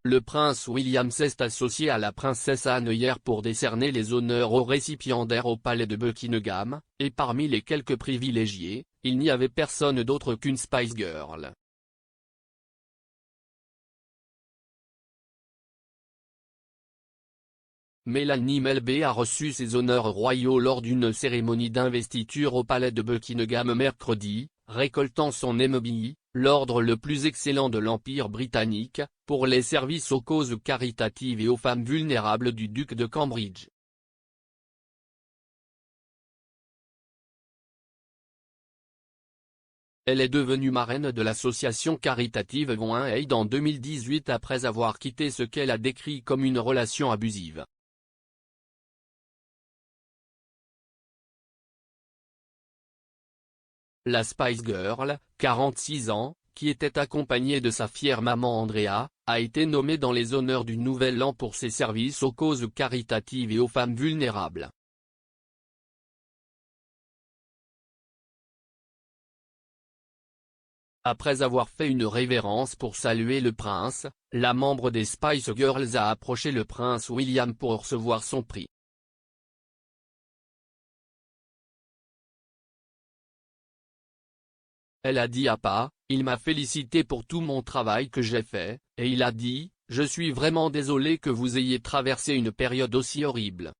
Le prince William s'est associé à la princesse Anne hier pour décerner les honneurs aux récipiendaires au palais de Buckingham, et parmi les quelques privilégiés, il n'y avait personne d'autre qu'une Spice Girl. Mélanie Melbet a reçu ses honneurs royaux lors d'une cérémonie d'investiture au palais de Buckingham mercredi, récoltant son MBE, l'ordre le plus excellent de l'Empire britannique, pour les services aux causes caritatives et aux femmes vulnérables du duc de Cambridge. Elle est devenue marraine de l'association caritative One Aid en 2018 après avoir quitté ce qu'elle a décrit comme une relation abusive. La Spice Girl, 46 ans, qui était accompagnée de sa fière maman Andrea, a été nommée dans les honneurs du Nouvel An pour ses services aux causes caritatives et aux femmes vulnérables. Après avoir fait une révérence pour saluer le prince, la membre des Spice Girls a approché le prince William pour recevoir son prix. Elle a dit à Pa, « Il m'a félicité pour tout mon travail que j'ai fait, et il a dit, je suis vraiment désolé que vous ayez traversé une période aussi horrible. »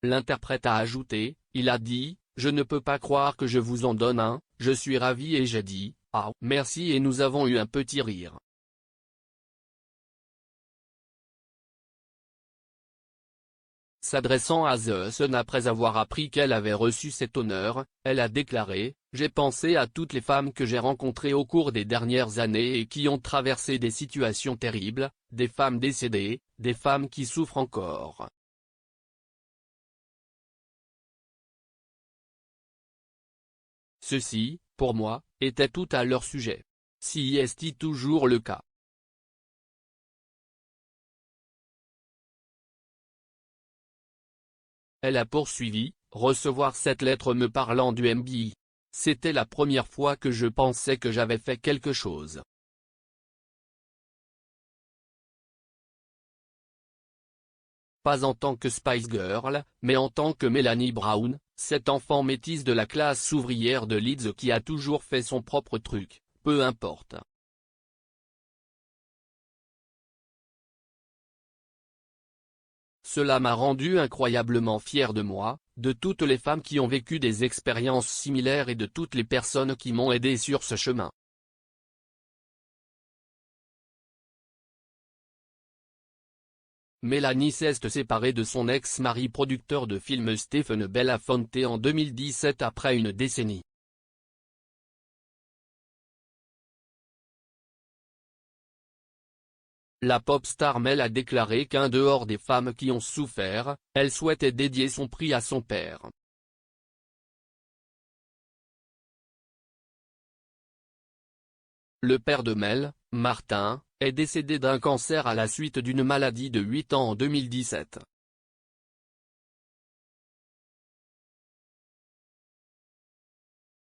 L'interprète a ajouté, « Il a dit, je ne peux pas croire que je vous en donne un, je suis ravi et j'ai dit, ah, merci et nous avons eu un petit rire. » S'adressant à The Sun après avoir appris qu'elle avait reçu cet honneur, elle a déclaré, « J'ai pensé à toutes les femmes que j'ai rencontrées au cours des dernières années et qui ont traversé des situations terribles, des femmes décédées, des femmes qui souffrent encore. » Ceci, pour moi, était tout à leur sujet. Si est toujours le cas. Elle a poursuivi, recevoir cette lettre me parlant du MBE. C'était la première fois que je pensais que j'avais fait quelque chose. Pas en tant que Spice Girl, mais en tant que Mélanie Brown, cette enfant métisse de la classe ouvrière de Leeds qui a toujours fait son propre truc, peu importe. Cela m'a rendu incroyablement fier de moi, de toutes les femmes qui ont vécu des expériences similaires et de toutes les personnes qui m'ont aidé sur ce chemin. Mélanie s'est séparée de son ex-mari producteur de films Stephen Belafonte en 2017 après une décennie. La pop star Mel a déclaré qu'en dehors des femmes qui ont souffert, elle souhaitait dédier son prix à son père. Le père de Mel, Martin, est décédé d'un cancer à la suite d'une maladie de 8 ans en 2017.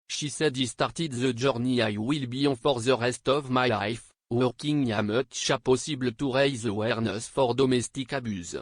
She said he started the journey I will be on for the rest of my life, working as much as possible to raise awareness for domestic abuse.